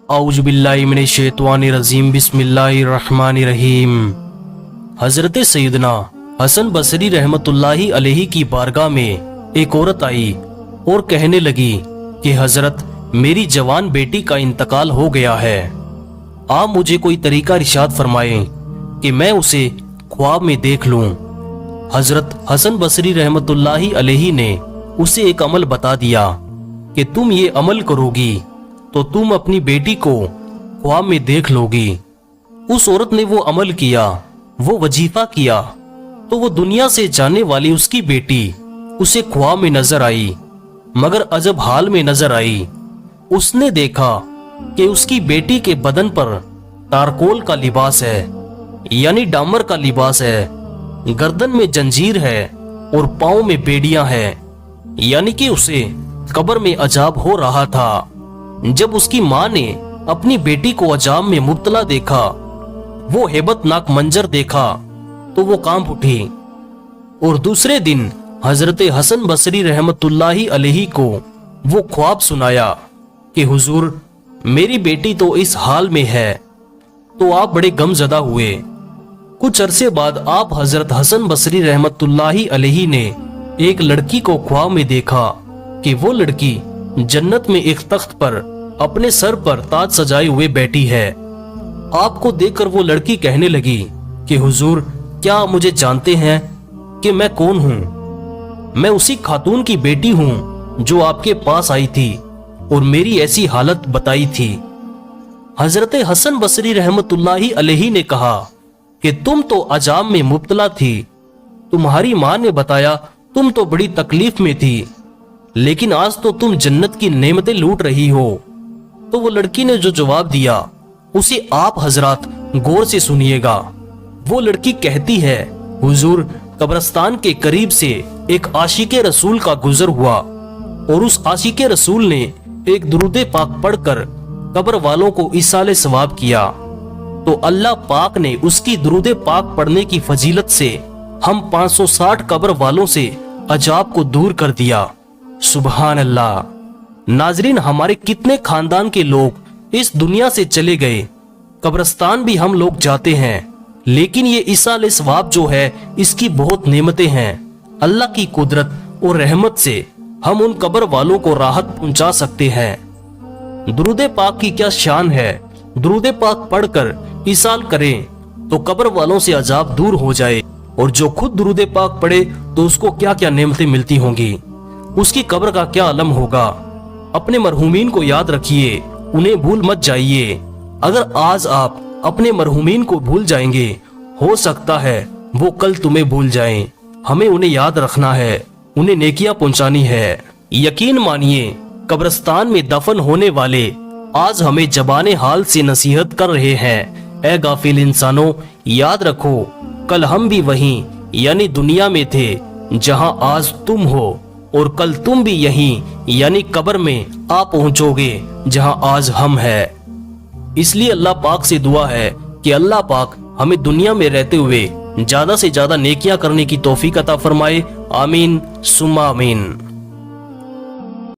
औज़ु बिल्लाहि मिनश शैतानिर रजीम बिस्मिल्लाहिर रहमानिर रहीम। हजरत सैयदना हसन बसरी रहमतुल्लाहि अलैहि की बारगाह में एक औरत आई और कहने लगी कि हजरत, मेरी जवान बेटी का इंतकाल हो गया है। आप मुझे कोई तरीका इरशाद फरमाएं कि मैं उसे ख्वाब में देख लूं। हजरत हसन बसरी रहमतुल्लाहि अलैहि ने उसे एक अमल बता दिया कि तुम ये अमल करोगी तो तुम अपनी बेटी को ख्वाब में देख लोगी। उस औरत ने वो अमल किया, वो वजीफा किया, तो वो दुनिया से जाने वाली उसकी बेटी उसे ख्वाब में नजर आई, मगर अजब हाल में नजर आई। उसने देखा कि उसकी बेटी के बदन पर तारकोल का लिबास है, यानी डामर का लिबास है, गर्दन में जंजीर है और पांव में बेड़ियां हैं, यानी कि उसे कब्र में अजाब हो रहा था। जब उसकी मां ने अपनी बेटी को अजाब में मुब्तला देखा, वो हेबतनाक मंजर देखा, तो वो कांप उठी। और दूसरे दिन हजरत हसन बसरी रहमतुल्लाहि अलैहि को वो ख्वाब सुनाया कि हुजूर, मेरी बेटी तो इस हाल में है। तो आप बड़े गमजदा हुए। कुछ अरसे बाद आप हजरत हसन बसरी रहमतुल्लाहि अलैहि ने एक लड़की को ख्वाब में देखा कि वो लड़की जन्नत में एक तख्त पर अपने सर पर ताज सजाए हुए बैठी है। आपको देखकर वो लड़की कहने लगी कि हुजूर, क्या आप मुझे जानते हैं कि मैं कौन हूँ? मैं उसी खातून की बेटी हूँ जो आपके पास आई थी और मेरी ऐसी हालत बताई थी। हजरत हसन बसरी रहमतुल्लाहि अलैहि ने कहा कि तुम तो अजाब में मुब्तला थी, तुम्हारी माँ ने बताया तुम तो बड़ी तकलीफ में थी, लेकिन आज तो तुम जन्नत की नेमतें लूट रही हो। तो वो लड़की ने जो जवाब दिया उसे आप हजरात गौर से सुनिएगा। वो लड़की कहती है, हुजूर, कब्रिस्तान के करीब से एक आशिके रसूल का गुजर हुआ और उस आशिके रसूल ने एक दुरूद पाक पढ़कर कब्र वालों को इसाले सवाब किया, तो अल्लाह पाक ने उसकी दुरूद पाक पढ़ने की फजीलत से हम 560 कब्र वालों से अजाब को दूर कर दिया। सुबहान अल्लाह। नाजरीन, हमारे कितने खानदान के लोग इस दुनिया से चले गए, कब्रिस्तान भी हम लोग जाते हैं, लेकिन ये इसाले सवाब जो है इसकी बहुत नेमतें हैं। अल्लाह की कुदरत और रहमत से हम उन कब्र वालों को राहत पहुंचा सकते हैं। दुरूद पाक की क्या शान है। दुरूद पाक पढ़कर इसाल करें तो कब्र वालों से अजाब दूर हो जाए, और जो खुद दुरूद पाक पढ़े तो उसको क्या क्या नेमतें मिलती होंगी, उसकी कब्र का क्या आलम होगा। अपने मरहूमीन को याद रखिए, उन्हें भूल मत जाइए। अगर आज आप अपने मरहूमीन को भूल जाएंगे, हो सकता है वो कल तुम्हें भूल जाएं। हमें उन्हें याद रखना है, उन्हें नेकियां पहुंचानी है। यकीन मानिए, कब्रिस्तान में दफन होने वाले आज हमें जबाने हाल से नसीहत कर रहे हैं, ऐ गाफिल इंसानों, याद रखो कल हम भी वहीं यानी दुनिया में थे जहां आज तुम हो, और कल तुम भी यहीं यानी कब्र में आ पहुंचोगे जहां आज हम हैं। इसलिए अल्लाह पाक से दुआ है कि अल्लाह पाक हमें दुनिया में रहते हुए ज्यादा से ज्यादा नेकियां करने की तौफीक अता फरमाए। आमीन सुम्मा आमीन।